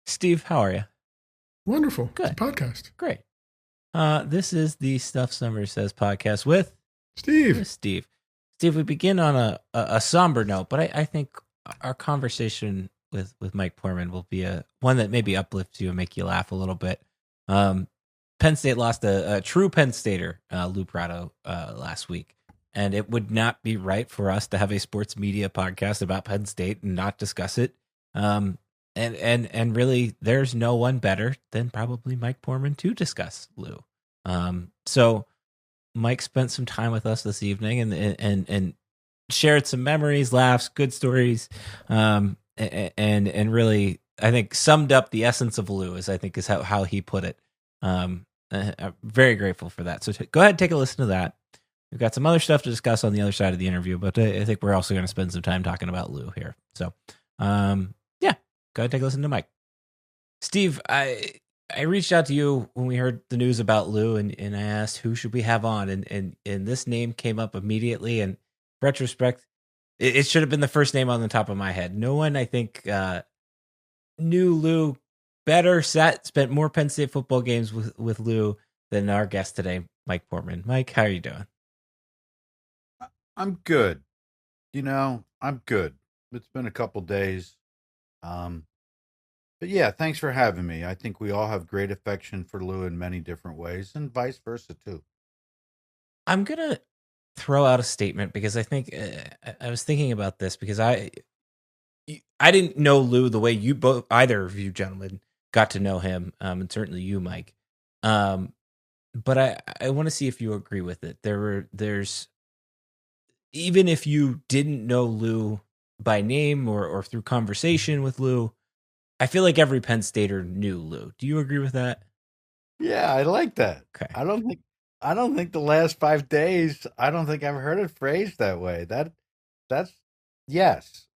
Steve, how are you? Wonderful. It's a Good. podcast. Great. This is the Stuff Summer Says podcast with Steve. Steve. Steve, we begin on a somber note, but I think our conversation with Mike Poorman will be one that maybe uplifts you and make you laugh a little bit. Um, Penn State lost a true Penn Stater, Lou Prato, last week. And it would not be right for us to have a sports media podcast about Penn State and not discuss it. And really, there's no one better than probably Mike Poorman to discuss Lou. So Mike spent some time with us this evening and shared some memories, laughs, good stories, and really, I think summed up the essence of Lou. Is how he put it. I'm very grateful for that. So go ahead and take a listen to that. We've got some other stuff to discuss on the other side of the interview, but I think we're also going to spend some time talking about Lou here. So, yeah, go ahead and take a listen to Mike. Steve, I reached out to you when we heard the news about Lou, and I asked who should we have on, and this name came up immediately. And retrospect, it should have been the first name on the top of my head. No one, I think, knew Lou better, spent more Penn State football games with Lou than our guest today, Mike Poorman. Mike, how are you doing? I'm good. I'm good. It's been a couple days. But yeah, thanks for having me. I think we all have great affection for Lou in many different ways and vice versa too. I'm going to throw out a statement because I think I was thinking about this because I didn't know Lou the way either of you gentlemen got to know him, and certainly you, Mike. But I want to see if you agree with it. There's even if you didn't know Lou by name or through conversation with Lou, I feel like every Penn Stater knew Lou. Do you agree with that? Yeah, I like that. Okay. I don't think the last 5 days, I don't think I've heard it phrased that way. That's yes.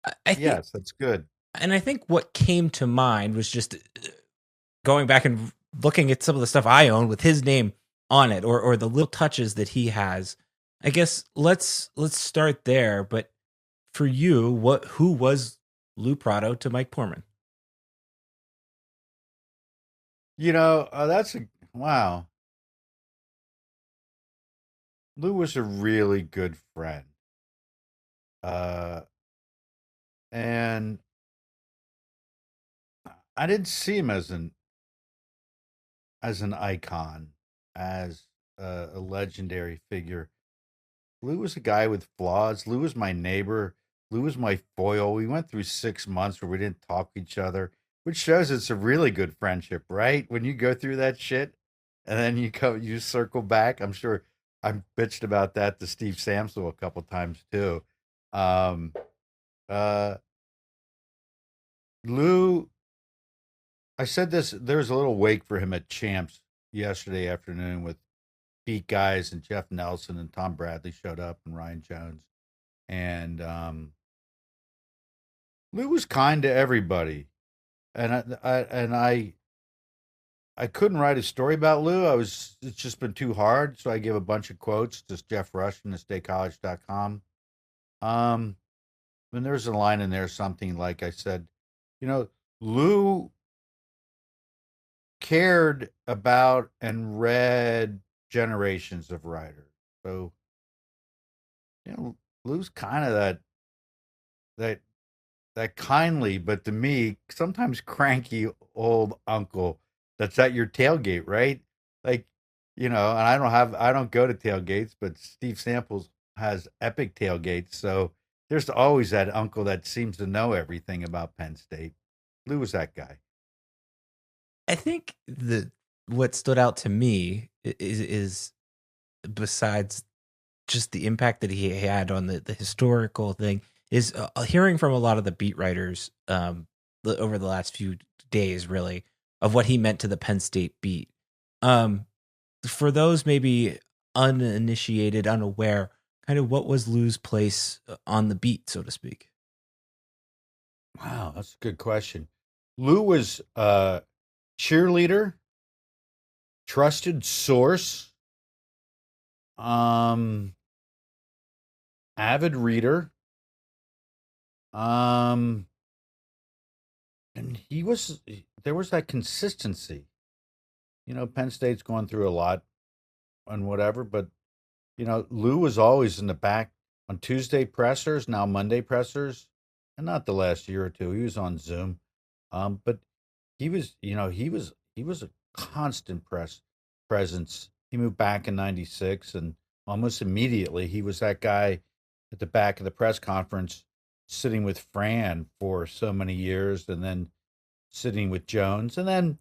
I think, Yes, that's good. and I think what came to mind was just going back and looking at some of the stuff I own with his name on it, or the little touches that he has. I guess let's start there. But for you, who was Lou Prato to Mike Poorman? That's wow. Lou was a really good friend. Uh and I didn't see him as an icon, as a legendary figure. Lou was a guy with flaws. Lou was my neighbor. Lou was my foil. We went through 6 months where we didn't talk to each other, which shows it's a really good friendship, right? When you go through that shit and then you circle back. I'm sure I bitched about that to Steve Samsel a couple times too. Um, uh, Lou, I said this. There was a little wake for him at Champs yesterday afternoon with Pete Guys and Jeff Nelson and Tom Bradley showed up and Ryan Jones. And Lou was kind to everybody. And I couldn't write a story about Lou. It's just been too hard. So I give a bunch of quotes, just Jeff Rush from thestatecollege.com. Um, and there's a line in there, something like I said, you know, Lou cared about and read generations of writers. So, Lou's kind of that that kindly, but to me, sometimes cranky old uncle that's at your tailgate, right? Like, and I don't go to tailgates, but Steve Samples has epic tailgates. So there's always that uncle that seems to know everything about Penn State. Lou was that guy. I think what stood out to me is besides just the impact that he had on the historical thing is hearing from a lot of the beat writers over the last few days, really, of what he meant to the Penn State beat. For those maybe uninitiated, unaware, kind of what was Lou's place on the beat, so to speak? Wow, that's a good question. Lou was cheerleader, trusted source, um, avid reader, um, And there was that consistency. Penn State's going through a lot and whatever, but Lou was always in the back on Tuesday pressers, now Monday pressers, and not the last year or two. He was on Zoom, but he was a constant presence. He moved back in '96, and almost immediately he was that guy at the back of the press conference, sitting with Fran for so many years, and then sitting with Jones, and then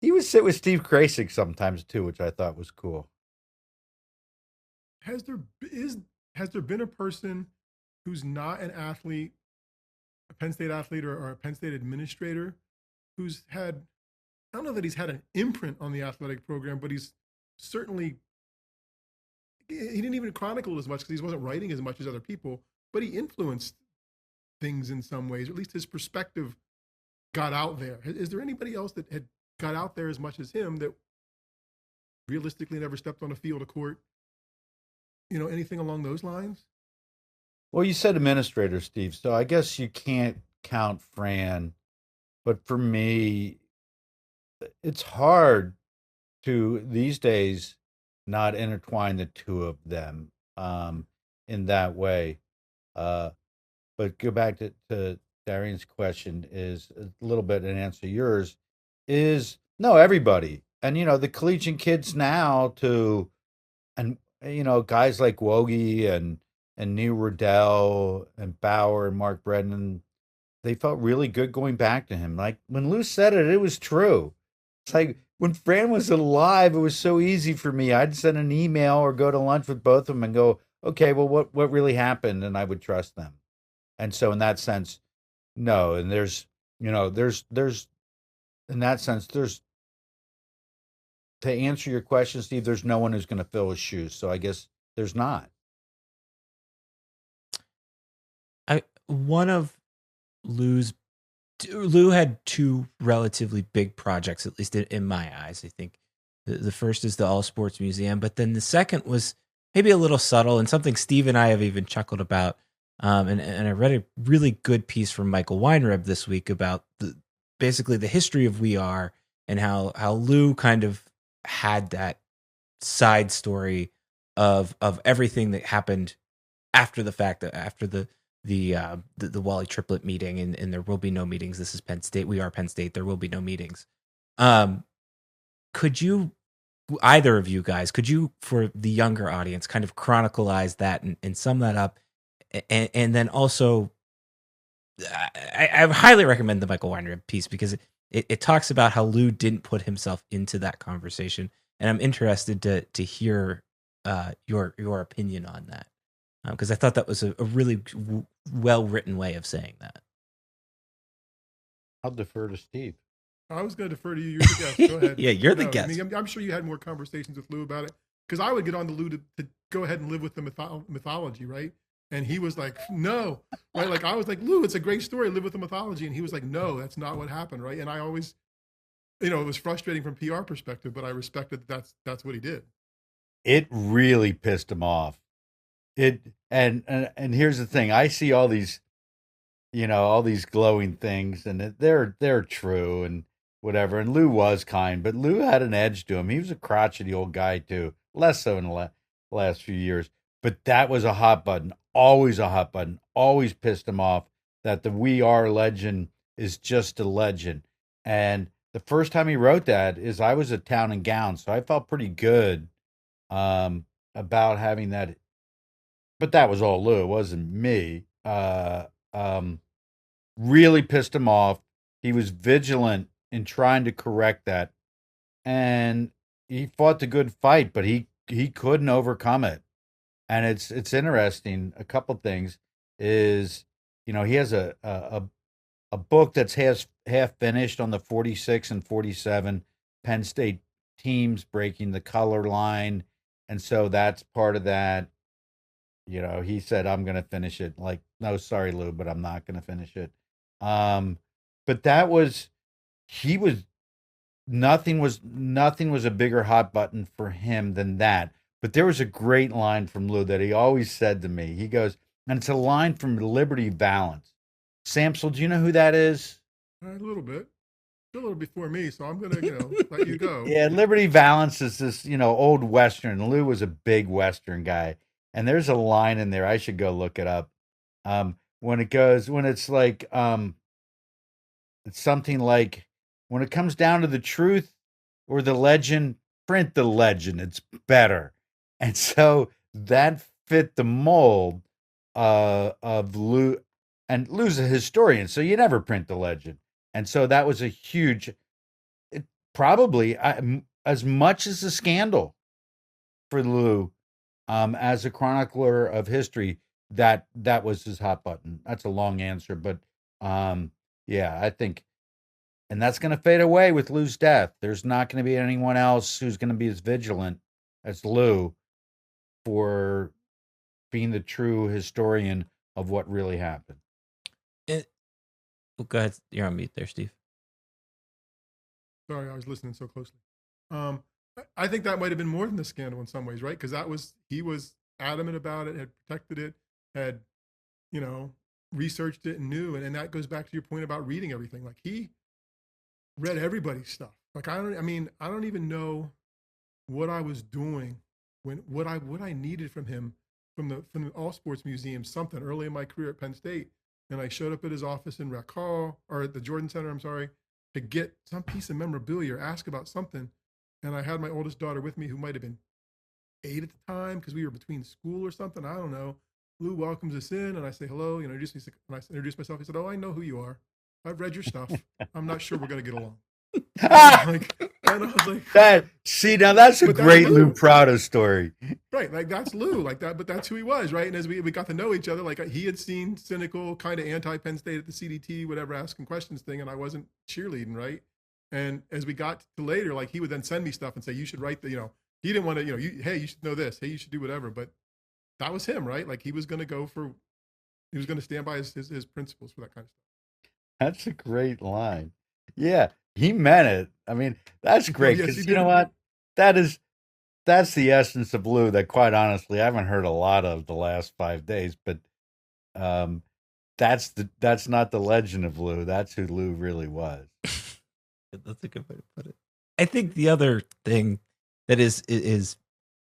he would sit with Steve Krasik sometimes too, which I thought was cool. Has there been a person who's not an athlete, a Penn State athlete or a Penn State administrator, who's had, I don't know that he's had an imprint on the athletic program, but he's certainly, he didn't even chronicle as much because he wasn't writing as much as other people, but he influenced things in some ways, or at least his perspective got out there. Is there anybody else that had got out there as much as him that realistically never stepped on a field of court? Anything along those lines? Well, you said administrator, Steve, so I guess you can't count Fran, but for me, it's hard to these days not intertwine the two of them in that way. But go back to Darian's question is a little bit an answer to yours is no, everybody. And, the collegiate kids now and, guys like Wogey and Neil Riddell and Bauer and Mark Brennan, they felt really good going back to him. Like when Lou said it, it was true. It's like when Fran was alive, it was so easy for me. I'd send an email or go to lunch with both of them and go, okay, well, what really happened? And I would trust them. And so in that sense, no. And there's in that sense, to answer your question, Steve, there's no one who's going to fill his shoes. So I guess there's not. One of Lou had two relatively big projects, at least in my eyes. I think the first is the All Sports Museum, but then the second was maybe a little subtle and something Steve and I have even chuckled about. And I read a really good piece from Michael Weinreb this week about basically the history of We Are and how Lou kind of had that side story of everything that happened after the fact, that after the Wally Triplet meeting, and there will be no meetings. This is Penn State. We are Penn State. There will be no meetings. Could you, either of you guys, for the younger audience, kind of chronicleize that and sum that up? And then also, I highly recommend the Michael Weinreb piece because it talks about how Lou didn't put himself into that conversation, and I'm interested to hear your opinion on that because I thought that was a really well written way of saying that. I'll defer to Steve. I was going to defer to you. You're the guest. Go ahead. Yeah, you're the guest. I mean, I'm sure you had more conversations with Lou about it because I would get on to Lou to go ahead and live with the mythology, right? And he was like, no, right? Like I was like, Lou, it's a great story, live with the mythology. And he was like, no, that's not what happened, right? And I always, it was frustrating from PR perspective, but I respected that's what he did. It really pissed him off. And here's the thing, I see all these, all these glowing things, and they're true and whatever. And Lou was kind, but Lou had an edge to him. He was a crotchety old guy too, less so in the last few years. But that was a hot button, always a hot button, always pissed him off that the We Are legend is just a legend. And the first time he wrote that is I was at Town and Gown, so I felt pretty good about having that. But that was all Lou, it wasn't me. Really pissed him off. He was vigilant in trying to correct that. And he fought the good fight, but he couldn't overcome it. And it's interesting. A couple things is, he has a book that's half finished on the 46 and 47 Penn State teams breaking the color line, and so that's part of that. He said, "I'm going to finish it." Like, no, sorry, Lou, but I'm not going to finish it. But nothing was a bigger hot button for him than that. But there was a great line from Lou that he always said to me. He goes, and it's a line from Liberty Valance. Samsel, do you know who that is? A little bit. Still a little before me, so I'm gonna, let you go. Yeah, Liberty Valance is this, old Western. Lou was a big Western guy. And there's a line in there. I should go look it up. When it's like, it's something like, when it comes down to the truth or the legend, print the legend. It's better. And so that fit the mold of Lou. And Lou's a historian, so you never print the legend. And so that was a huge, probably as much as a scandal for Lou, as a chronicler of history. That was his hot button. That's a long answer, but yeah, I think, and that's going to fade away with Lou's death. There's not going to be anyone else who's going to be as vigilant as Lou for being the true historian of what really happened. Go ahead. You're on mute there, Steve. Sorry, I was listening so closely. I think that might have been more than the scandal in some ways, right? Because he was adamant about it, had protected it, had, researched it and knew. And that goes back to your point about reading everything. Like, he read everybody's stuff. Like, I don't even know what I was doing what I needed from him, from the All Sports Museum, something early in my career at Penn State. And I showed up at his office in Rec Hall, or at the Jordan Center, I'm sorry, to get some piece of memorabilia or ask about something. And I had my oldest daughter with me, who might have been 8 at the time, because we were between school or something. I don't know. Lou welcomes us in, and I say hello. And I introduce myself. He said, "Oh, I know who you are. I've read your stuff. I'm not sure we're gonna get along." And I was like, now that's a great Lou Prato story. Right, like, that's Lou, like that, but that's who he was, right? And as we got to know each other, like, he had seen cynical, kind of anti-Penn State at the CDT, whatever, asking questions thing, and I wasn't cheerleading, right? And as we got to later, like, he would then send me stuff and say, "You should write he didn't want to, hey, you should know this, hey, you should do whatever." But that was him, right? Like, he was going to stand by his principles for that kind of stuff. That's a great line. Yeah, he meant it. I mean, that's great, because you know what? That's the essence of Lou that, quite honestly, I haven't heard a lot of the last 5 days, but that's not the legend of Lou. That's who Lou really was. That's a good way to put it. I think the other thing that is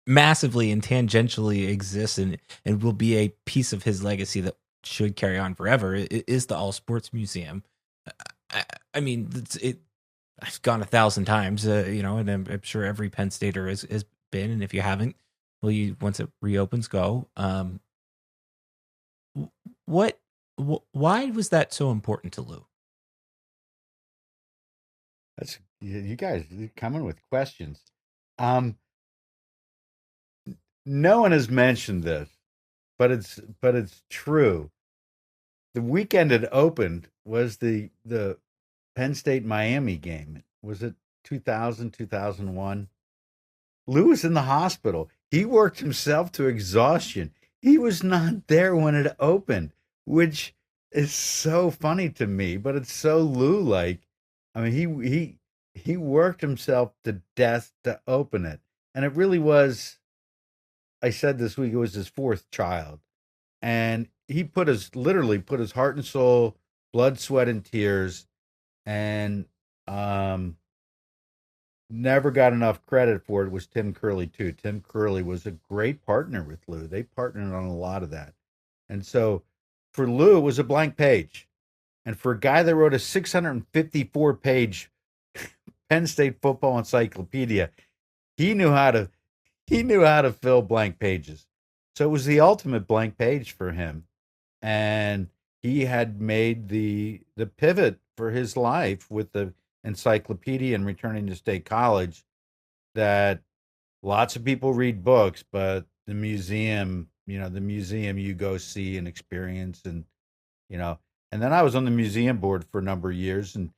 massively and tangentially exists and will be a piece of his legacy that should carry on forever is the All Sports Museum. I mean, I've gone 1,000 times, and I'm sure every Penn Stater has been. And if you haven't, well, once it reopens, go. Why was that so important to Lou? That's, you guys coming with questions. No one has mentioned this, but it's true. The weekend it opened was the Penn State Miami game. Was it 2000, 2001? Lou was in the hospital. He worked himself to exhaustion. He was not there when it opened, which is so funny to me, but it's so Lou-like. I mean, he worked himself to death to open it. And it really was, I said this week, it was his 4th child. And he literally put his heart and soul, blood, sweat, and tears, and never got enough credit for it was Tim Curley too. Tim Curley was a great partner with Lou. They partnered on a lot of that. And so for Lou, it was a blank page. And for a guy that wrote a 654-page Penn State football encyclopedia, he knew how to fill blank pages. So it was the ultimate blank page for him. And he had made the pivot for his life with the encyclopedia and returning to State College, that lots of people read books, but the museum you go see and experience. And and then I was on the museum board for a number of years, and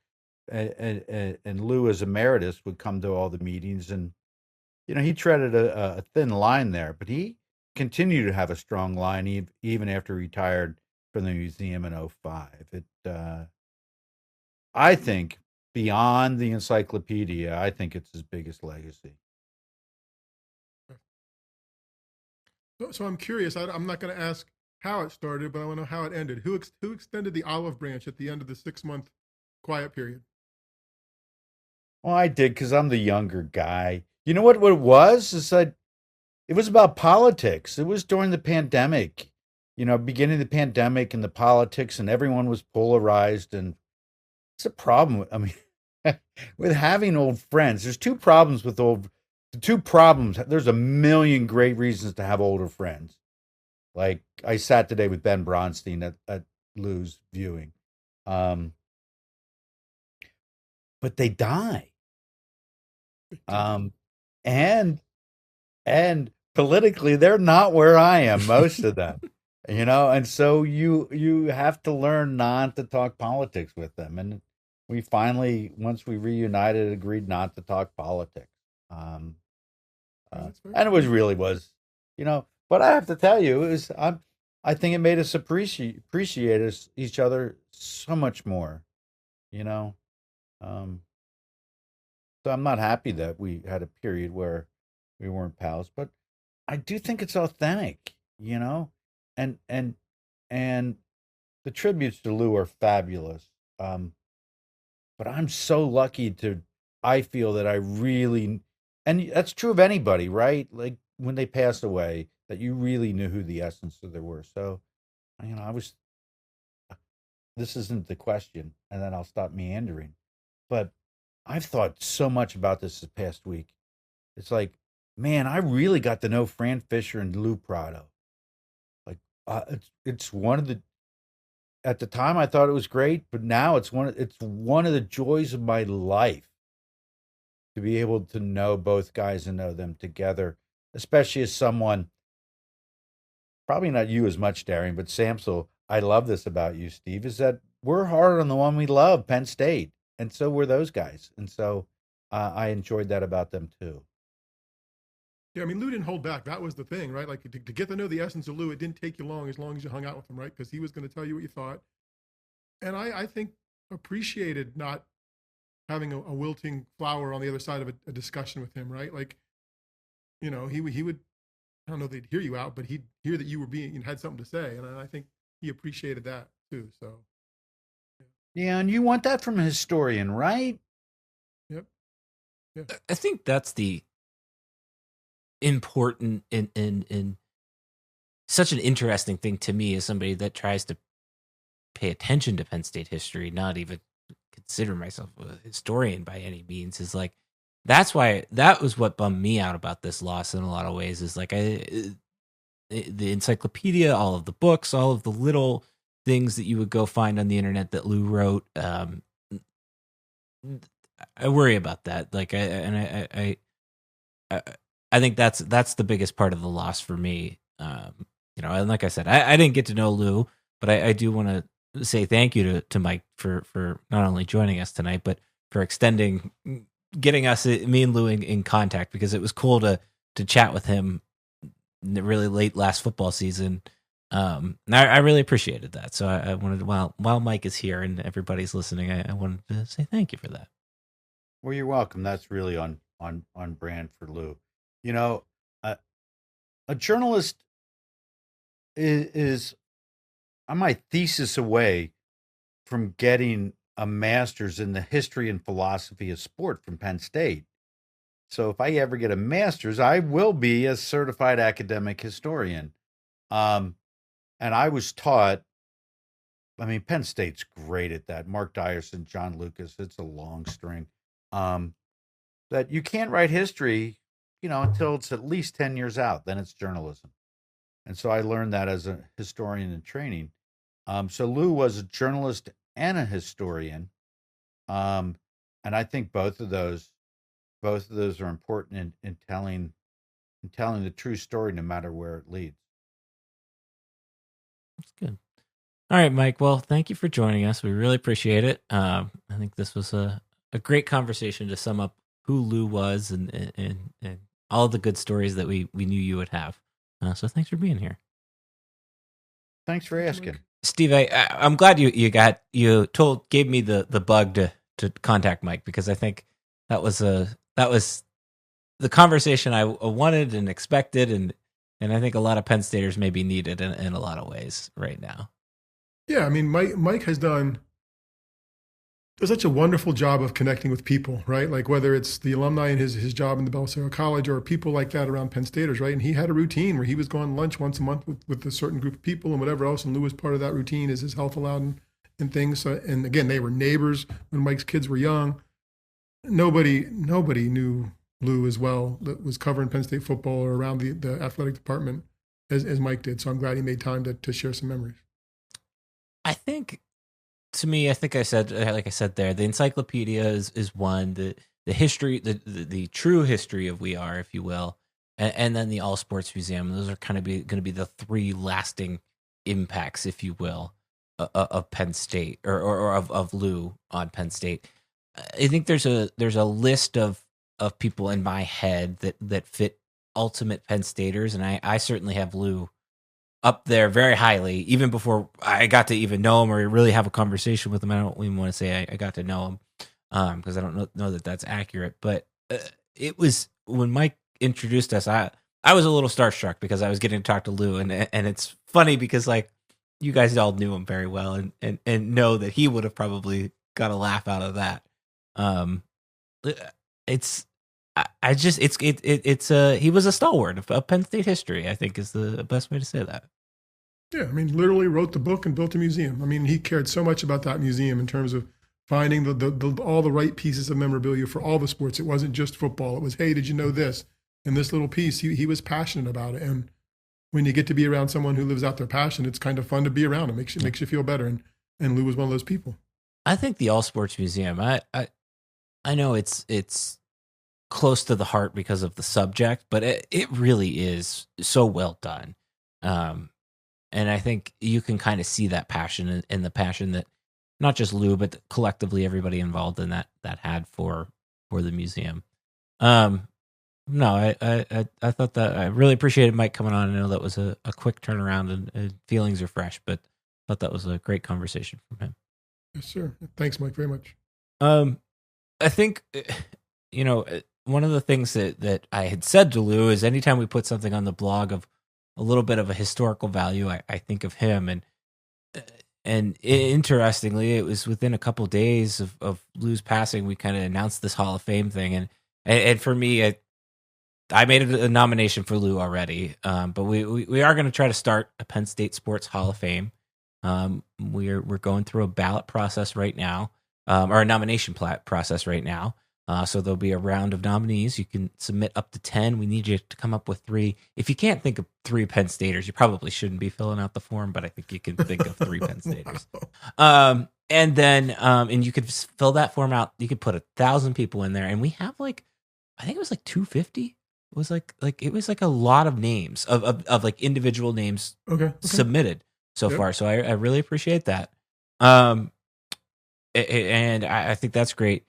Lou, as emeritus, would come to all the meetings, and he treaded a thin line there, but he continued to have a strong line even after he retired from the museum in 2005. I think, beyond the encyclopedia, I think it's his biggest legacy. So I'm curious. I'm not going to ask how it started, but I want to know how it ended. Who extended the olive branch at the end of the 6-month quiet period? Well, I did because I'm the younger guy. You know what it was? Is that it was about politics. It was during the pandemic, beginning of the pandemic and the politics, and everyone was polarized. And it's a problem. I mean, with having old friends, there's two problems with the two problems. There's a million great reasons to have older friends. Like I sat today with Ben Bronstein at Lou's viewing. But they die. And politically they're not where I am, most of them. And so you have to learn not to talk politics with them. And we finally, once we reunited, agreed not to talk politics. And it was, but I have to tell you, I think it made us appreciate each other so much more, So I'm not happy that we had a period where we weren't pals, but I do think it's authentic, and the tributes to Lou are fabulous. But I'm so lucky I feel that I really, and that's true of anybody, right? Like when they pass away, that you really knew who the essence of they were. So, this isn't the question, and then I'll stop meandering. But I've thought so much about this past week. It's like, man, I really got to know Fran Fisher and Lou Prato. Like, it's one of the. At the time, I thought it was great, but now it's one of the joys of my life to be able to know both guys and know them together, especially as someone. Probably not you as much, Darian, but Samsel. I love this about you, Steve, is that we're hard on the one we love, Penn State. And so were those guys. And so I enjoyed that about them too. Yeah, I mean, Lou didn't hold back. That was the thing, right? Like to get to know the essence of Lou, it didn't take you long as you hung out with him, right? Because he was going to tell you what you thought. And I think appreciated not having a wilting flower on the other side of a discussion with him, right? Like, he would, I don't know if they'd hear you out, but he'd hear that you were had something to say. And I think he appreciated that too. So. Yeah, and you want that from a historian, right? Yep. Yeah. I think that's the important in such an interesting thing to me as somebody that tries to pay attention to Penn State history, not even consider myself a historian by any means, is like that was what bummed me out about this loss in a lot of ways, is like the encyclopedia, all of the books, all of the little things that you would go find on the internet that Lou wrote. I worry about that. Like, I think that's the biggest part of the loss for me. And like I said, I didn't get to know Lou, but I do want to say thank you to Mike for not only joining us tonight, but for getting us, me and Lou in contact, because it was cool to chat with him really late last football season. I really appreciated that. So I wanted, while Mike is here and everybody's listening, I wanted to say thank you for that. Well, you're welcome. That's really on brand for Lou. A journalist is on my thesis away from getting a master's in the history and philosophy of sport from Penn State. So if I ever get a master's, I will be a certified academic historian. And I was taught, Penn State's great at that. Mark Dyerson, John Lucas, it's a long string. That you can't write history, until it's at least 10 years out. Then it's journalism. And so I learned that as a historian in training. So Lou was a journalist and a historian. And I think both of those are important in telling the true story, no matter where it leads. That's good. All right, Mike. Well, thank you for joining us. We really appreciate it. I think this was a great conversation to sum up who Lou was and all the good stories that we knew you would have. So thanks for being here. Thanks for asking, Steve. I'm glad you gave me the bug to contact Mike, because I think that was the conversation I wanted and expected, and I think a lot of Penn Staters maybe needed in a lot of ways right now. Yeah, Mike has done does such a wonderful job of connecting with people, right? Like whether it's the alumni and his job in the Bellsero College or people like that around Penn Staters, right? And he had a routine where he was going to lunch once a month with a certain group of people and whatever else. And Lou was part of that routine as his health allowed and things. So, and again, they were neighbors when Mike's kids were young. Nobody knew Lou as well that was covering Penn State football or around the athletic department as Mike did. So I'm glad he made time to share some memories. I think, to me, I think I said, like I said there, the encyclopedia is one, the history, the true history of We Are, if you will, and then the All Sports Museum. Those are kind of going to be the three lasting impacts, if you will, of Penn State or of Lou on Penn State. I think there's a list of people in my head that fit ultimate Penn Staters, and I certainly have Lou up there very highly, even before I got to even know him or really have a conversation with him. I don't even want to say I got to know him because I don't know that that's accurate. But it was when Mike introduced us, I was a little starstruck because I was getting to talk to Lou, and it's funny because like you guys all knew him very well and know that he would have probably got a laugh out of that. He was a stalwart of Penn State history, I think is the best way to say that. Yeah, I mean, literally wrote the book and built a museum. I mean, he cared so much about that museum in terms of finding all the right pieces of memorabilia for all the sports. It wasn't just football. It was, hey, did you know this? And this little piece, he was passionate about it. And when you get to be around someone who lives out their passion, it's kind of fun to be around. It makes you feel better. And Lou was one of those people. I think the All Sports Museum, I know it's close to the heart because of the subject, but it really is so well done. And I think you can kind of see that passion and the passion that not just Lou, but collectively everybody involved in that had for the museum. No, I thought that I really appreciated Mike coming on. I know that was a quick turnaround and feelings are fresh, but I thought that was a great conversation from him. Yes, sir. Thanks, Mike, very much. I think, one of the things that I had said to Lou is anytime we put something on the blog of a little bit of a historical value, I think of him. And interestingly, it was within a couple of days of Lou's passing, we kind of announced this Hall of Fame thing. And for me, I made a nomination for Lou already, but we are going to try to start a Penn State Sports Hall of Fame. We're going through a ballot process right now, or a nomination process right now. So there'll be a round of nominees. You can submit up to 10. We need you to come up with 3. If you can't think of 3 Penn Staters, you probably shouldn't be filling out the form, but I think you can think of 3 Penn Staters. And then, and you could fill that form out. You could put 1,000 people in there, and we have I think it was 250. It was it was a lot of names of individual names submitted so far. So I really appreciate that. And I think that's great.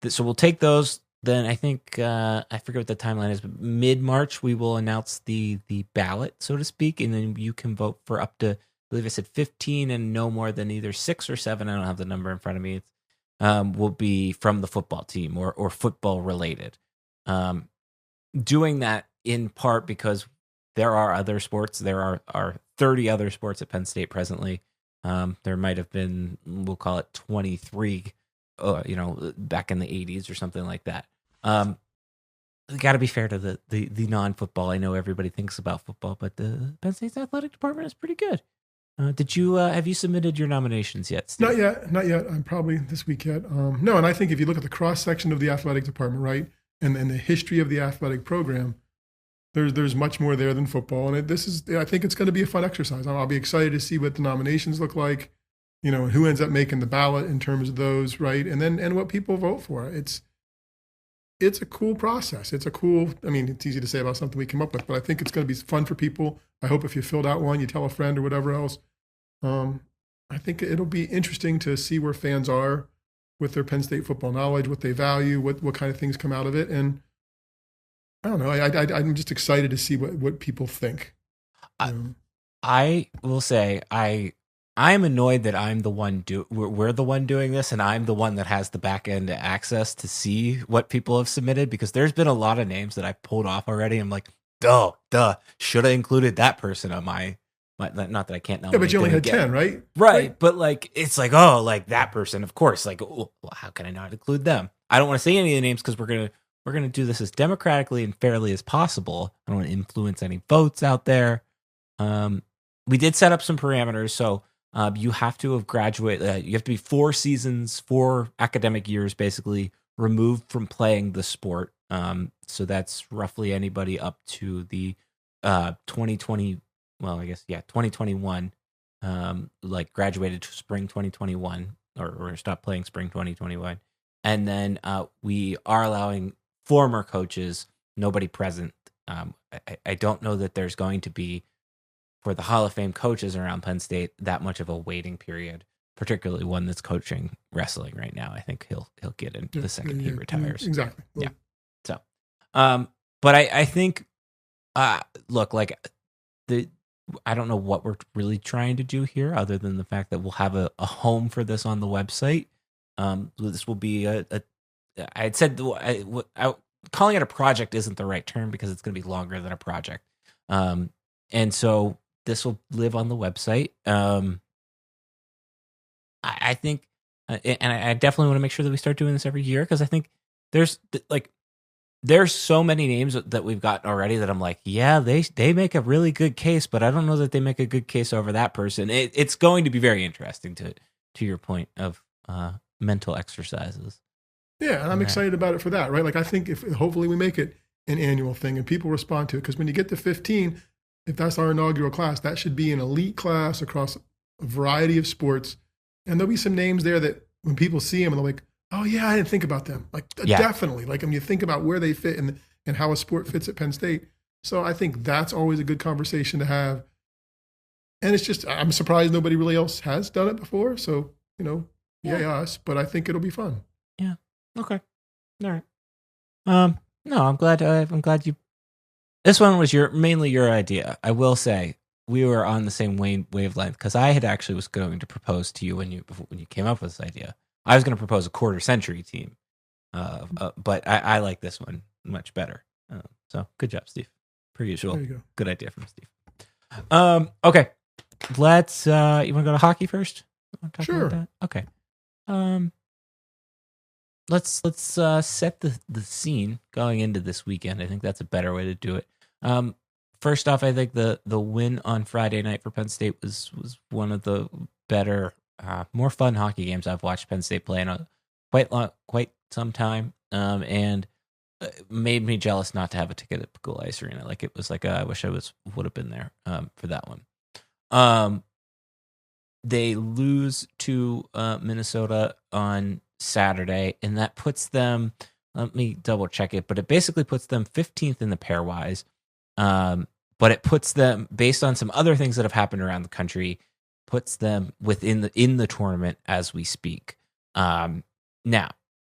So we'll take those. Then I think I forget what the timeline is, but mid-March we will announce the ballot, so to speak, and then you can vote for up to, I believe I said 15 and no more than either 6 or 7. I don't have the number in front of me. Will be from the football team or football related. Doing that in part because there are other sports. There are 30 other sports at Penn State presently. There might have been, we'll call it 23. Back in the 80s or something like that. Got to be fair to the non-football. I know everybody thinks about football, but the Penn State's athletic department is pretty good. Did you have you submitted your nominations yet, Steve? Not yet. I'm probably this week yet. No, and I think if you look at the cross section of the athletic department, right, and the history of the athletic program, there's much more there than football. And I think it's going to be a fun exercise. I'll be excited to see what the nominations look like. Who ends up making the ballot in terms of those, right? And what people vote for. It's a cool process. It's easy to say about something we came up with, but I think it's going to be fun for people. I hope if you filled out one, you tell a friend or whatever else. I think it'll be interesting to see where fans are with their Penn State football knowledge, what they value, what kind of things come out of it. And I don't know, I'm just excited to see what people think. I will say, I'm annoyed that I'm the one we're the one doing this, and I'm the one that has the back end access to see what people have submitted, because there's been a lot of names that I pulled off already. I'm like, duh, should have included that person on my Not that I can't Yeah, nominate. but you only them had again. 10, right? Right. But like, it's like, oh, like that person, of course. Like, oh, well, how can I not include them? I don't want to say any of the names because we're gonna do this as democratically and fairly as possible. I don't want to influence any votes out there. We did set up some parameters, so you have to have graduated. You have to be 4 seasons, 4 academic years, basically removed from playing the sport. So that's roughly anybody up to the 2020. Well, I guess 2021. Like graduated to spring 2021, or stopped playing spring 2021, and then we are allowing former coaches, nobody present. I don't know that there's going to be, for the Hall of Fame coaches around Penn State, that much of a waiting period, particularly one that's coaching wrestling right now. I think he'll get in the second he retires. Exactly. Well, yeah. So, but I think, look, like I don't know what we're really trying to do here, other than the fact that we'll have a home for this on the website. This will be I'd said calling it a project isn't the right term because it's going to be longer than a project. And so this will live on the website. I think, and I definitely want to make sure that we start doing this every year, because I think there's so many names that we've gotten already that I'm like, yeah, they make a really good case, but I don't know that they make a good case over that person. It's going to be very interesting to your point of mental exercises. Yeah, and I'm excited about it for that, right? Like, I think if hopefully we make it an annual thing and people respond to it, because when you get to 15, if that's our inaugural class, that should be an elite class across a variety of sports. And there'll be some names there that when people see them, and they're like, oh yeah, I didn't think about them. Like, definitely. Like, when you think about where they fit and how a sport fits at Penn State. So I think that's always a good conversation to have. And it's just, I'm surprised nobody really else has done it before. So, yay us, but I think it'll be fun. Yeah. Okay. All right. No, I'm glad you. This one was mainly your idea. I will say we were on the same wavelength, because I had actually was going to propose to you when you came up with this idea. I was going to propose a quarter century team, but I like this one much better. So good job, Steve. Per usual. There you go. Good idea from Steve. Okay, let's. You want to go to hockey first? Sure. Okay. Let's set the scene going into this weekend. I think that's a better way to do it. First off, I think the win on Friday night for Penn State was one of the better, more fun hockey games I've watched Penn State play in quite some time, and made me jealous not to have a ticket at Pagula Ice Arena. Like, it was like, I wish I would have been there for that one. They lose to Minnesota on Saturday, and that puts them, let me double check it, but it basically puts them 15th in the pairwise. But it puts them, based on some other things that have happened around the country, puts them in the tournament as we speak. Now,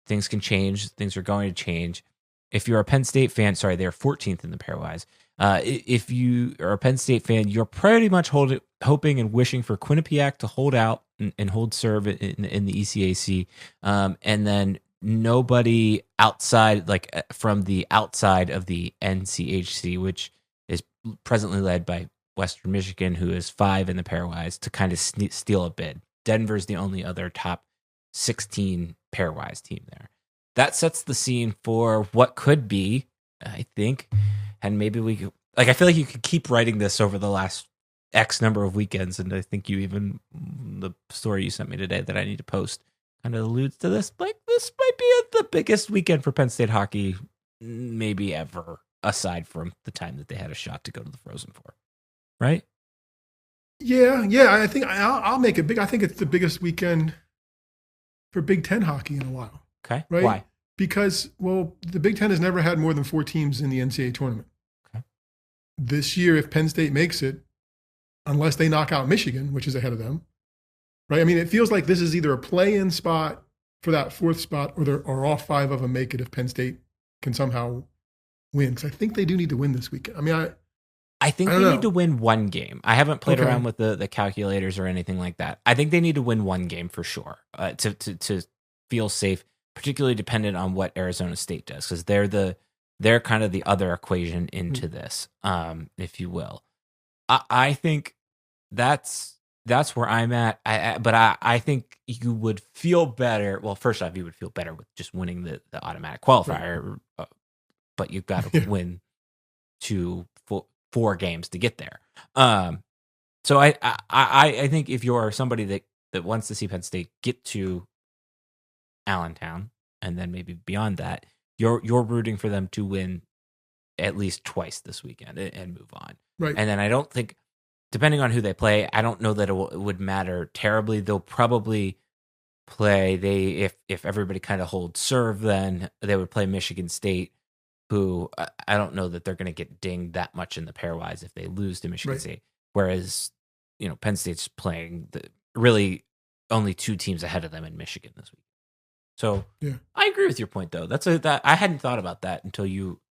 things can change. Things are going to change. If you're a Penn State fan, sorry, they're 14th in the pairwise. If you are a Penn State fan, you're pretty much hoping and wishing for Quinnipiac to hold out and hold serve in the ECAC, and then nobody outside, like from the outside of the NCHC, which is presently led by Western Michigan, who is 5 in the pairwise, to kind of steal a bid. Denver's the only other top 16 pairwise team there. That sets the scene for what could be, I think, and maybe we could, like, I feel like you could keep writing this over the last X number of weekends, and I think the story you sent me today that I need to post kind of alludes to this. Like, this might be the biggest weekend for Penn State hockey maybe ever, aside from the time that they had a shot to go to the Frozen Four, right? Yeah. I think I'll make it big. I think it's the biggest weekend for Big Ten hockey in a while. Okay. Right? Why? Because, well, the Big Ten has never had more than 4 teams in the NCAA tournament. Okay. This year, if Penn State makes it, unless they knock out Michigan, which is ahead of them, right? I mean, it feels like this is either a play-in spot for that 4th spot, or all 5 of them make it if Penn State can somehow win. Because I think they do need to win this weekend. I mean, I think they need to win one game. I haven't played around with the calculators or anything like that. I think they need to win one game for sure to feel safe, particularly dependent on what Arizona State does, because they're kind of the other equation into this, if you will. I think that's where I'm at. But I think you would feel better. Well, first off, you would feel better with just winning the automatic qualifier, but you've got to win 4 games to get there. So I think if you're somebody that wants to see Penn State get to Allentown and then maybe beyond that, you're rooting for them to win at least twice this weekend and move on. Right. And then I don't think, depending on who they play, I don't know that it would matter terribly. They'll probably play, if everybody kind of holds serve, then they would play Michigan State, who I don't know that they're going to get dinged that much in the pairwise if they lose to Michigan State. Whereas, Penn State's playing really only 2 teams ahead of them in Michigan this week. So I agree with your point, though. That I hadn't thought about that until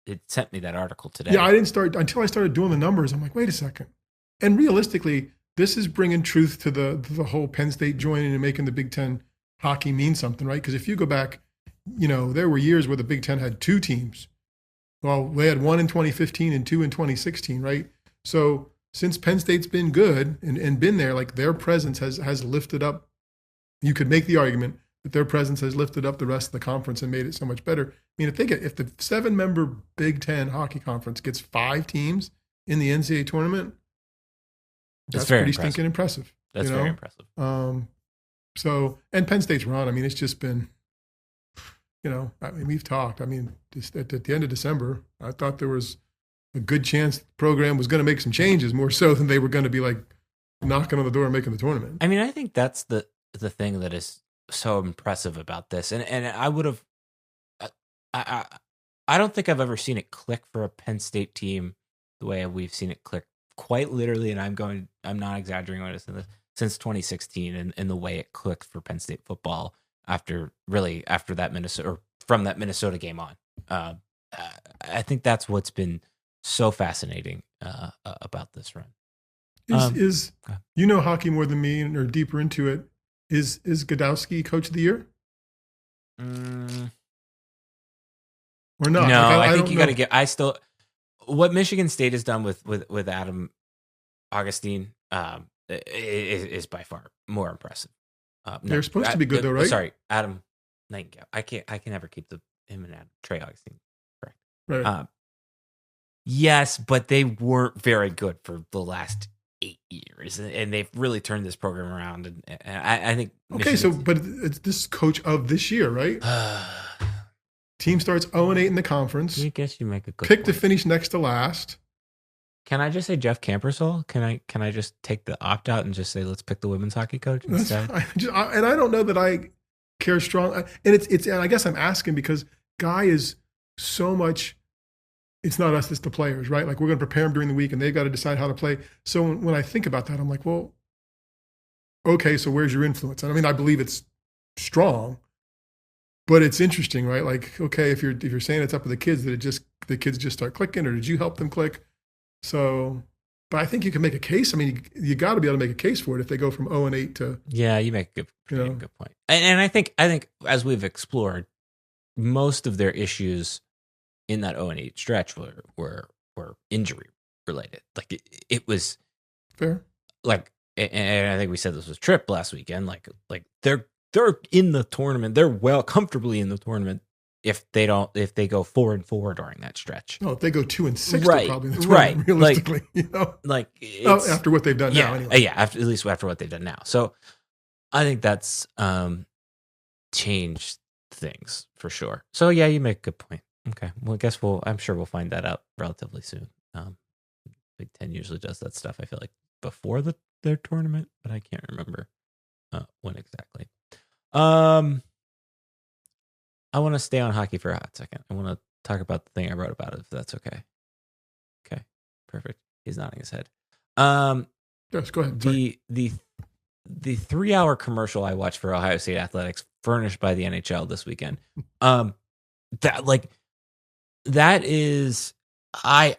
it sent me that article today. Yeah, I didn't start until I started doing the numbers. I'm like, wait a second. And realistically, this is bringing truth to the whole Penn State joining and making the Big Ten hockey mean something, right? Because if you go back, there were years where the Big Ten had 2 teams. Well, they had 1 in 2015 and 2 in 2016, right? So since Penn State's been good and been there, like their presence has lifted up. You could make the argument that their presence has lifted up the rest of the conference and made it so much better. I mean, if the 7-member Big Ten hockey conference gets 5 teams in the NCAA tournament, that's pretty stinking impressive. That's very impressive. So, and Penn State's run, I mean, it's just been, we've talked. I mean, just at the end of December, I thought there was a good chance the program was going to make some changes, more so than they were going to be like knocking on the door and making the tournament. I mean, I think that's the thing that is so impressive about this. And I would have, I don't think I've ever seen it click for a Penn State team the way we've seen it click quite literally. And I'm not exaggerating when I say this, since 2016 and the way it clicked for Penn State football after that Minnesota, or from that Minnesota game on. I think that's what's been so fascinating about this run. Is hockey more than me or deeper into it? Is Godowski Coach of the Year? Or not? No, I think you got to get. What Michigan State has done with Adam Augustine is by far more impressive. They're supposed to be good though, right? Sorry, Adam Nightingale. I can never keep him and Trey Augustine correct. Right. Yes, but they weren't very good for the last 8 years, and they've really turned this program around. And I think. Okay, but it's this coach of this year, right? Team starts 0-8 in the conference. I guess you make a good pick point. To finish next to last. Can I just say Jeff Campersall? Can I just take the opt out and just say let's pick the women's hockey coach instead? And I don't know that I care strong. And it's and I guess I'm asking because Guy is so much. It's not us, it's the players, right? Like we're going to prepare them during the week, and they've got to decide how to play. So when I think about that, I'm like, well, okay, so where's your influence? And I mean, I believe it's strong, but it's interesting, right? Like, okay, if you're saying it's up to the kids, that the kids just start clicking, or did you help them click? So, but I think you can make a case. I mean, you got to be able to make a case for it if they go from 0-8 to. Yeah, you make a good point. And I think as we've explored, most of their issues in that 0-8 stretch were injury related. Like it was fair. Like, and I think we said this was Tripp last weekend. Like they're in the tournament. They're well comfortably in the tournament if they go 4-4 during that stretch. No, if they go 2-6, right, they're probably in the tournament, realistically. After what they've done now, anyway. Yeah, at least after what they've done now. So I think that's changed things for sure. So yeah, you make a good point. Okay, well, I guess I'm sure we'll find that out relatively soon. Big Ten usually does that stuff, I feel like, before their tournament, but I can't remember when exactly. I want to stay on hockey for a hot second. I want to talk about the thing I wrote about it, if that's okay. Okay, perfect. He's nodding his head. Yes, go ahead. The 3-hour commercial I watched for Ohio State athletics, furnished by the NHL this weekend. That is, I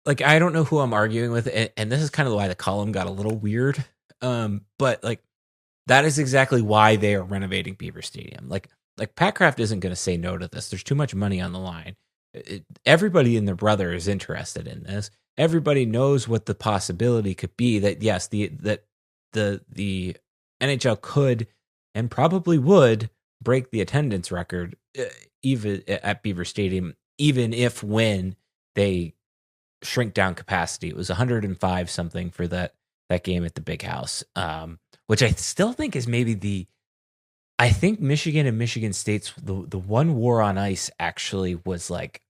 don't know who I'm arguing with, and this is kind of why the column got a little weird. But like that is exactly why they are renovating Beaver Stadium. Like Pat Kraft isn't going to say no to this. There's too much money on the line. everybody and their brother is interested in this. Everybody knows what the possibility could be. That yes, the NHL could and probably would break the attendance record even at Beaver Stadium, even if when they shrink down capacity. It was 105 something for that game at the Big House, which I still think is maybe I think Michigan and Michigan State's the one war on ice actually was like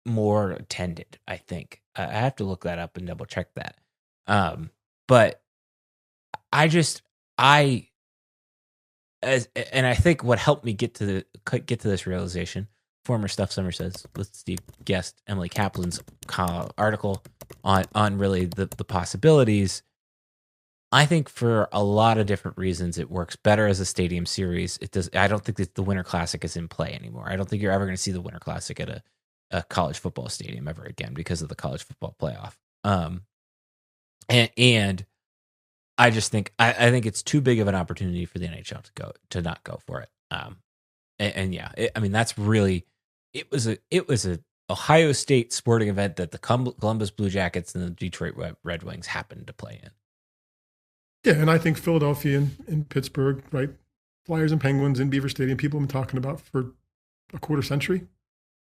more attended. I think I have to look that up and double check that. But I think what helped me get to this realization. Former Stuff Summer Says with Steve guest Emily Kaplan's article on really the possibilities. I think for a lot of different reasons, it works better as a stadium series. It does. I don't think that the Winter Classic is in play anymore. I don't think you're ever going to see the Winter Classic at a college football stadium ever again because of the college football playoff. And I just think I think it's too big of an opportunity for the NHL to not go for it. That's really it was a Ohio State sporting event that the Columbus Blue Jackets and the Detroit Red Wings happened to play in. Yeah, and I think Philadelphia and Pittsburgh, right? Flyers and Penguins in Beaver Stadium, people have been talking about for a quarter century.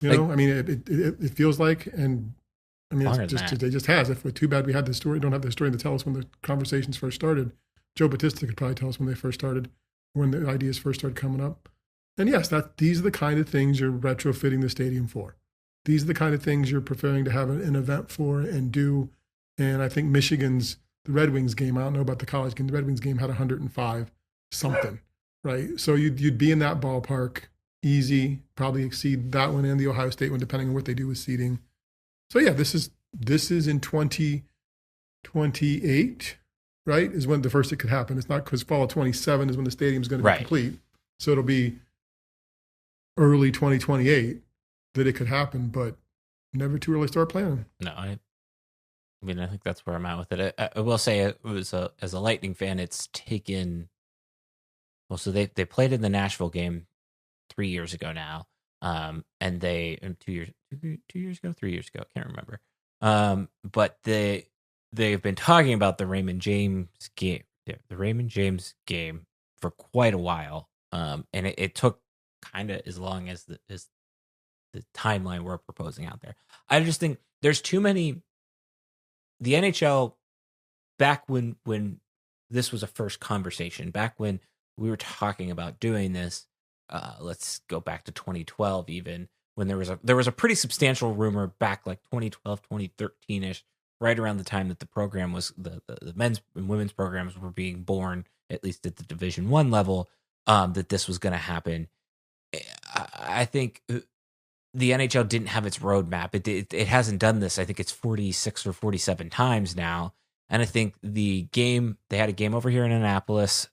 It feels like, and I mean, it just has. Too bad we had this story. Don't have the story to tell us when the conversations first started. Joe Batista could probably tell us when they first started, when the ideas first started coming up. And yes, these are the kind of things you're retrofitting the stadium for. These are the kind of things you're preferring to have an event for and do. And I think the Red Wings game, I don't know about the college game, the Red Wings game had 105 something, right? So you'd be in that ballpark easy, probably exceed that one and the Ohio State one, depending on what they do with seeding. So yeah, this is in 2028, right? Is when the first it could happen. It's not because fall of 27 is when the stadium is going to be complete. So it'll be early 2028 that it could happen, but never too early to start planning. No, I think that's where I'm at with it. I will say it was as a Lightning fan, it's taken. Well, so they played in the Nashville game 3 years ago now, and 2 years ago, 3 years ago, I can't remember. But they've been talking about the Raymond James game, for quite a while, and it took kind of as long as the timeline we're proposing out there. I just think there's too many. The NHL, back when this was a first conversation, back when we were talking about doing this, let's go back to 2012 even, when there was a pretty substantial rumor back like 2012, 2013-ish, right around the time that the program was, the men's and women's programs were being born, at least at the Division I level, that this was going to happen. I think the NHL didn't have its roadmap. It hasn't done this. I think it's 46 or 47 times now. And I think they had a game over here in Annapolis,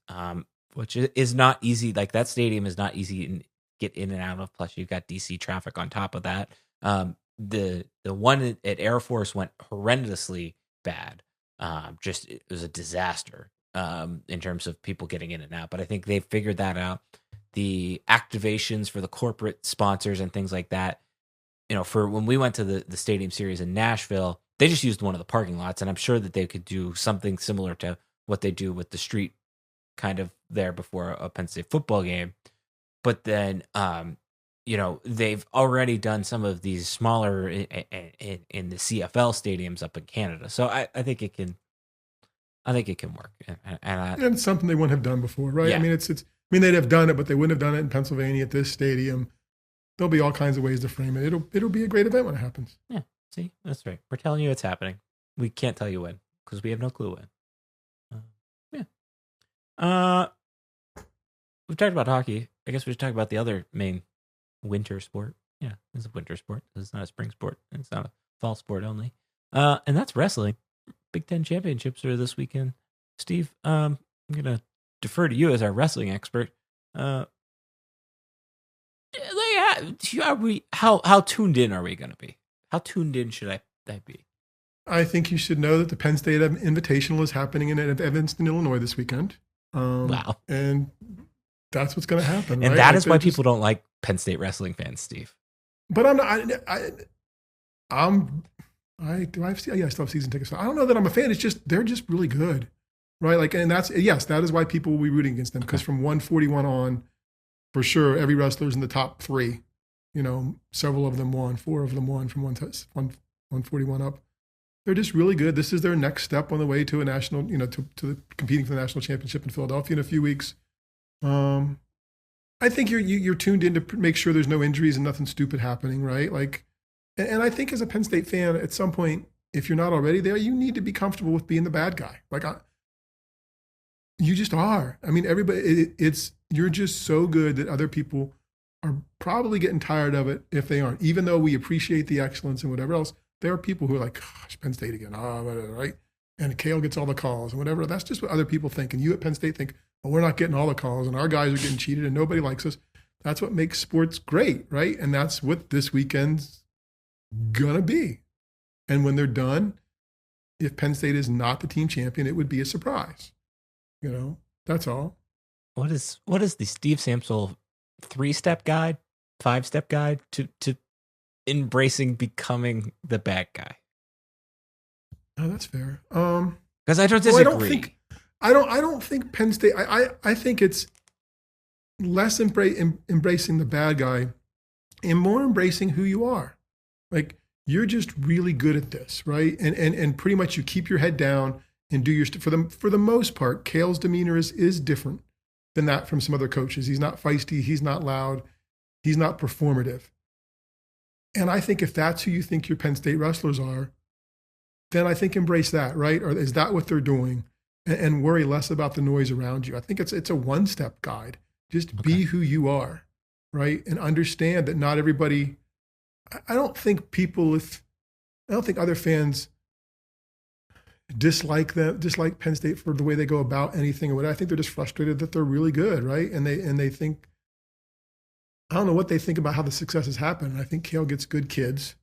which is not easy. Like, that stadium is not easy to get in and out of. Plus, you've got DC traffic on top of that. The one at Air Force went horrendously bad. It was a disaster in terms of people getting in and out. But I think they've figured that out. The activations for the corporate sponsors and things like that, for when we went to the stadium series in Nashville, they just used one of the parking lots, and I'm sure that they could do something similar to what they do with the street kind of there before a Penn State football game. But then, they've already done some of these smaller in the CFL stadiums up in Canada. So I think it can work. And it's something they wouldn't have done before, right? Yeah. They'd have done it, but they wouldn't have done it in Pennsylvania at this stadium. There'll be all kinds of ways to frame it. It'll be a great event when it happens. Yeah, see, that's right. We're telling you it's happening. We can't tell you when because we have no clue when. We've talked about hockey. I guess we should talk about the other main winter sport. Yeah, it's a winter sport. It's not a spring sport. It's not a fall sport only. And that's wrestling. Big Ten championships are this weekend. Steve, I'm gonna defer to you as our wrestling expert. How tuned in are we going to be? How tuned in should I be? I think you should know that the Penn State Invitational is happening in Evanston, Illinois this weekend. Wow. And that's what's going to happen. And right? that is why people don't like Penn State wrestling fans, Steve. but I'm not. Yeah, I still have season tickets. I don't know that I'm a fan. It's just they're just really good, right? Like, and that is why people will be rooting against them because from 141 on, for sure, every wrestler's in the top three. Several of them won, four of them won from 141 up. They're just really good. This is their next step on the way to a national, to competing for the national championship in Philadelphia in a few weeks. I think you're tuned in to make sure there's no injuries and nothing stupid happening, right? Like, and I think as a Penn State fan, at some point, if you're not already there, you need to be comfortable with being the bad guy. Like, you just are. I mean, everybody, you're just so good that other people are probably getting tired of it if they aren't. Even though we appreciate the excellence and whatever else, there are people who are like, gosh, Penn State again, right? And Kale gets all the calls and whatever. That's just what other people think. And you at Penn State think, well, we're not getting all the calls and our guys are getting cheated and nobody likes us. That's what makes sports great, right? And that's what this weekend's gonna be. And when they're done, if Penn State is not the team champion, it would be a surprise. That's all. What is the Steve Samsel 3-step guide, 5-step guide to embracing becoming the bad guy? Oh, that's fair. Because I don't disagree. I don't think Penn State. I think it's less embracing the bad guy and more embracing who you are. Like, you're just really good at this, right? And pretty much you keep your head down and do your for the most part. Kale's demeanor is different than that from some other coaches. He's not feisty. He's not loud. He's not performative. And I think if that's who you think your Penn State wrestlers are, then I think embrace that, right? Or is that what they're doing? And worry less about the noise around you. I think it's a one-step guide. Just be who you are, right? And understand that not everybody. I don't think other fans dislike Penn State for the way they go about anything or whatever. I think they're just frustrated that they're really good, right? And they think, I don't know what they think about how the success has happened. I think Kale gets good kids,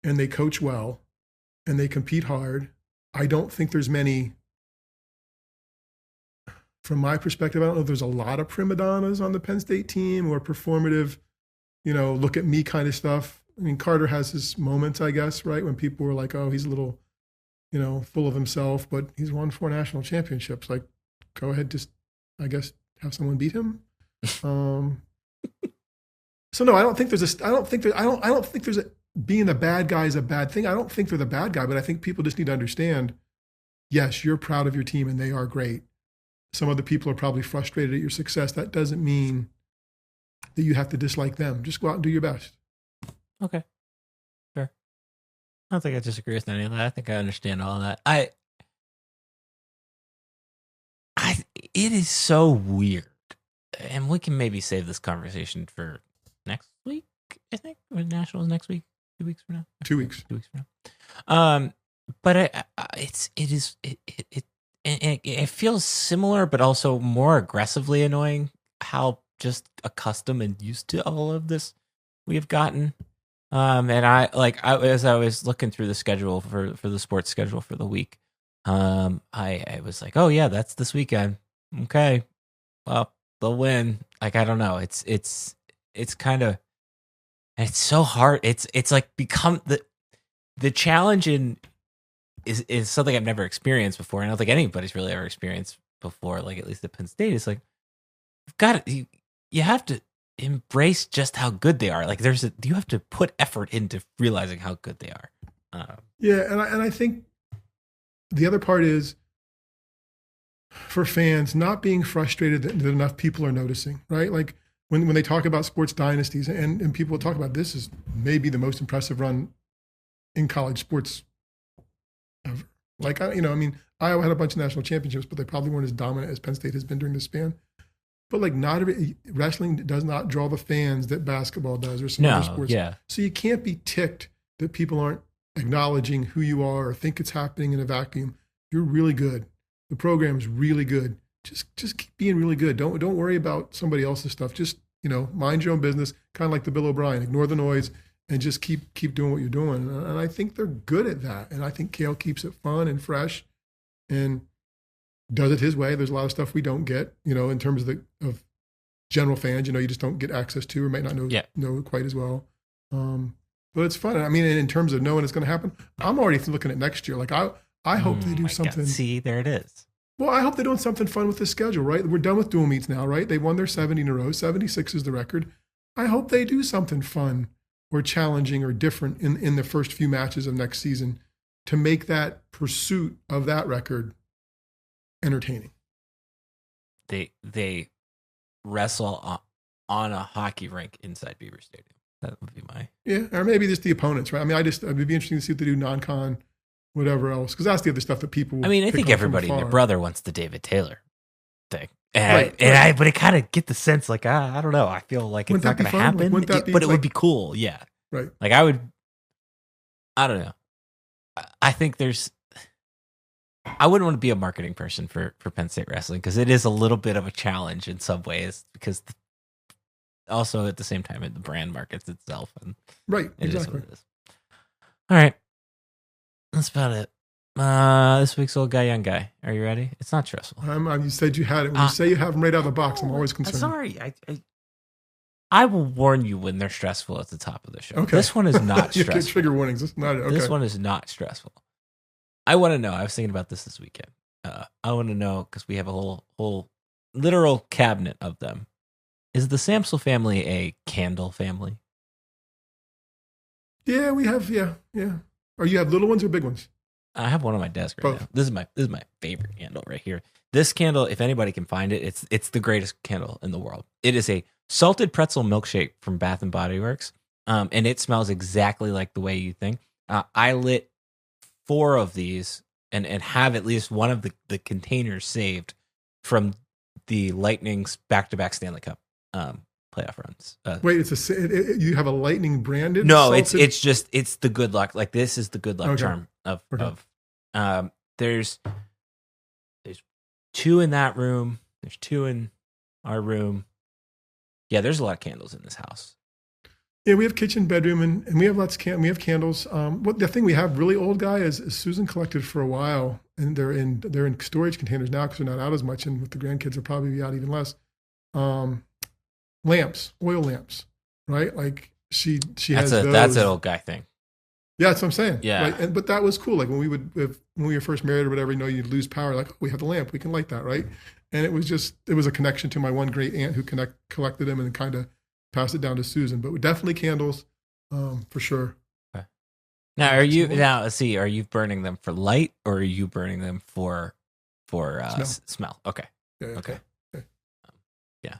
and they coach well, and they compete hard. I don't think there's many. From my perspective, I don't know if there's a lot of prima donnas on the Penn State team or performative, look at me kind of stuff. I mean, Carter has his moments, I guess, right? When people were like, oh, he's a little, full of himself, but he's won 4 national championships. Like, go ahead, just, I guess, have someone beat him. So no, I don't think there's being the bad guy is a bad thing. I don't think they're the bad guy, but I think people just need to understand, yes, you're proud of your team and they are great. Some other people are probably frustrated at your success. That doesn't mean that you have to dislike them. Just go out and do your best. Okay. Sure. I don't think I disagree with any of that. I think I understand all of that. It is so weird. And we can maybe save this conversation for next week, I think. Nationals next week. 2 weeks from now. 2 weeks. 2 weeks from now. But it feels similar, but also more aggressively annoying how just accustomed and used to all of this we have gotten. And as I was looking through the schedule for the sports schedule for the week, I was like, oh yeah, that's this weekend. Okay, well, they'll win. Like, I don't know. It's kind of, it's so hard. It's like become the challenge is something I've never experienced before. I don't think anybody's really ever experienced before, like at least at Penn State. It's like, you have to embrace just how good they are. Like you have to put effort into realizing how good they are. Yeah. And I think the other part is for fans not being frustrated that enough people are noticing, right? Like when they talk about sports dynasties and people talk about this is maybe the most impressive run in college sports ever. Like, Iowa had a bunch of national championships, but they probably weren't as dominant as Penn State has been during this span. But like, wrestling does not draw the fans that basketball does or some other sports. Yeah. So you can't be ticked that people aren't acknowledging who you are or think it's happening in a vacuum. You're really good. The program is really good. Just keep being really good. Don't worry about somebody else's stuff. Just, mind your own business, kind of like the Bill O'Brien. Ignore the noise and just keep doing what you're doing. And I think they're good at that. And I think Kale keeps it fun and fresh and does it his way. There's a lot of stuff we don't get, in terms of general fans, you just don't get access to or might not know quite as well. But it's fun. I mean, in terms of knowing it's going to happen, I'm already looking at next year. Like I hope they do something. God. See, there it is. Well, I hope they're doing something fun with the schedule, right? We're done with dual meets now, right? They won their 70 in a row. 76 is the record. I hope they do something fun or challenging or different in the first few matches of next season to make that pursuit of that record entertaining. They wrestle on a hockey rink inside Beaver Stadium. That would be my... Yeah, or maybe just the opponents, right? I mean, it'd be interesting to see if they do non-con, whatever else, because that's the other stuff that people... I mean, I think everybody and their brother wants the David Taylor thing. But I kind of get the sense, like, I don't know. I feel like it's not going to happen, like, but it would be cool, yeah. Right. Like, I don't know. I think I wouldn't want to be a marketing person for Penn State wrestling because it is a little bit of a challenge in some ways because also at the same time the brand markets itself. And right, it exactly. Is what it is. All right. That's about it. This week's old guy, young guy. Are you ready? It's not stressful. You said you had it. When you say you have them right out of the box, I'm always concerned. Sorry. I will warn you when they're stressful at the top of the show. Okay. This one is not you stressful. get trigger warnings. This one is not stressful. I want to know. I was thinking about this weekend. I want to know because we have a whole literal cabinet of them. Is the Samsel family a candle family? Yeah, we have. Yeah. Or you have little ones or big ones? I have one on my desk right now. This is my favorite candle right here. This candle, if anybody can find it, it's the greatest candle in the world. It is a salted pretzel milkshake from Bath and Body Works, and it smells exactly like the way you think. I lit 4 of these and have at least one of the containers saved from the Lightning's back-to-back Stanley Cup playoff runs. Wait, you have a Lightning branded? No, salted? it's the good luck. Like this is the good luck charm of there's 2 in that room. There's 2 in our room. Yeah, there's a lot of candles in this house. Yeah, we have kitchen, bedroom, and we have lots of we have candles. What the thing we have really old guy is Susan collected for a while, and they're in storage containers now because they're not out as much, and with the grandkids they'll probably be out even less. Lamps, oil lamps, right? Like she has those. That's an old guy thing. Yeah, that's what I'm saying. Yeah, right? But that was cool. Like when we were first married or whatever, you'd lose power. Like we have the lamp, we can light that, right? And it was a connection to my one great aunt who collected them and kind of passed it down to Susan. But definitely candles, for sure. Okay. Now, are you burning them for light or are you burning them for smell? Okay. Yeah, okay. Yeah.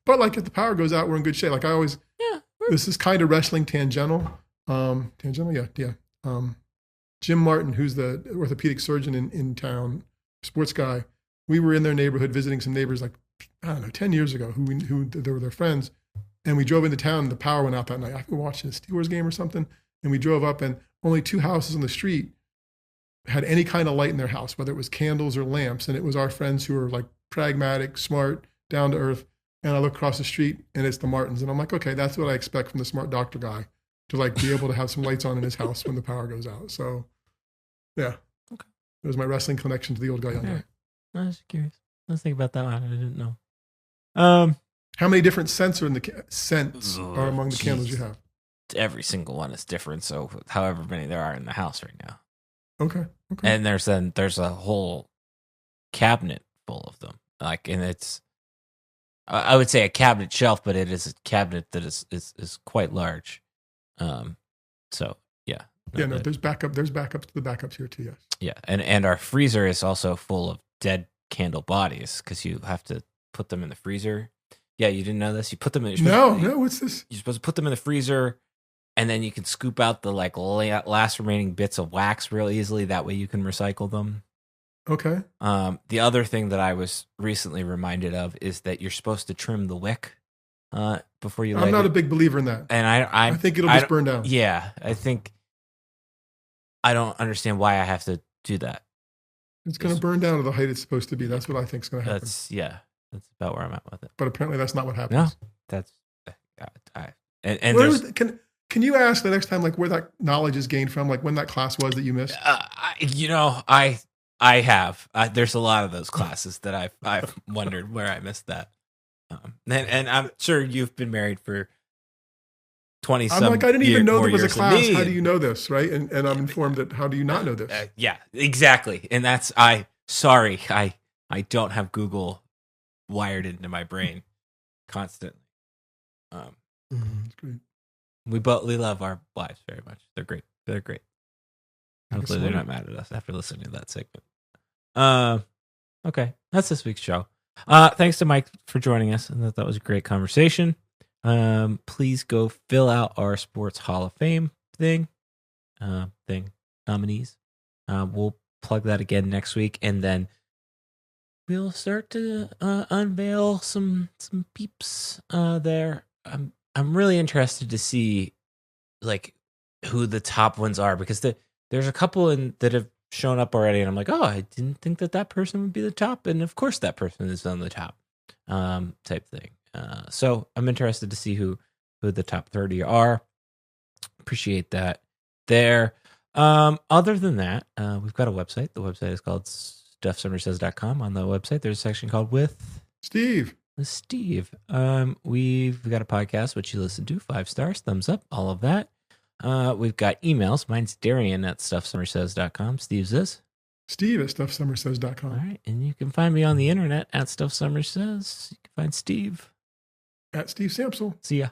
But like if the power goes out, we're in good shape. Like I always, this is kind of wrestling tangential. Jim Martin, who's the orthopedic surgeon in town, sports guy. We were in their neighborhood visiting some neighbors, like, I don't know, 10 years ago, who they were their friends. And we drove into town and the power went out that night. I think we were watching a Steelers game or something. And we drove up and only 2 houses on the street had any kind of light in their house, whether it was candles or lamps. And it was our friends who were like pragmatic, smart, down to earth. And I look across the street and it's the Martins. And I'm like, okay, that's what I expect from the smart doctor guy, to like be able to have some lights on in his house when the power goes out. So yeah. Okay. It was my wrestling connection to the old guy, young guy. I was curious. Let's think about that one. I didn't know. How many different scents are among the candles you have? Every single one is different. So however many there are in the house right now. Okay. And there's a whole cabinet full of them. Like, and it's, I would say a cabinet shelf, but it is a cabinet that is quite large. So yeah. There's backup. There's backups to the backups here too. Yes. Yeah, and our freezer is also full of dead candle bodies because you have to put them in the freezer. Yeah, you didn't know this. You put them in. No. What's this? You're supposed to put them in the freezer, and then you can scoop out the like last remaining bits of wax real easily. That way, you can recycle them. Okay. The other thing that I was recently reminded of is that you're supposed to trim the wick before you light it. I'm not a big believer in that. And I think it'll just burn down. Yeah, I don't understand why I have to do that. It's going to burn down to the height it's supposed to be. That's what I think is going to happen. That's about where I'm at with it. But apparently that's not what happens. No, that's can you ask the next time like where that knowledge is gained from, like when that class was that you missed? I have. There's a lot of those classes that I've wondered where I missed that. And I'm sure you've been married for 20 I'm some like, I didn't even know more there was a years than class. me. How do you know this, right? And I'm informed that how do you not know this? Yeah, exactly. And that's sorry, I don't have Google wired into my brain constantly. That's great. We love our wives very much. They're great. They're great. Hopefully they're not mad at us after listening to that segment. Okay, that's this week's show. Thanks to Mike for joining us. I thought that was a great conversation. Please go fill out our Sports Hall of Fame thing nominees. We'll plug that again next week, and then we'll start to unveil some peeps there. I'm really interested to see like who the top ones are, because there's a couple that have shown up already, and I'm like, oh, I didn't think that person would be the top, and of course that person is on the top, type thing. So I'm interested to see who the top 30 are. Appreciate that there. Other than that, we've got a website. The website is called stuffsummersays.com. On the website, there's a section called With Steve. We've got a podcast which you listen to, 5 stars, thumbs up, all of that. We've got emails. Mine's Darian at stuffsummersays.com. Steve's is Steve at stuffsummersays.com. All right, and you can find me on the internet at Stuff Summer Says. You can find Steve at Steve Sampsell. See ya.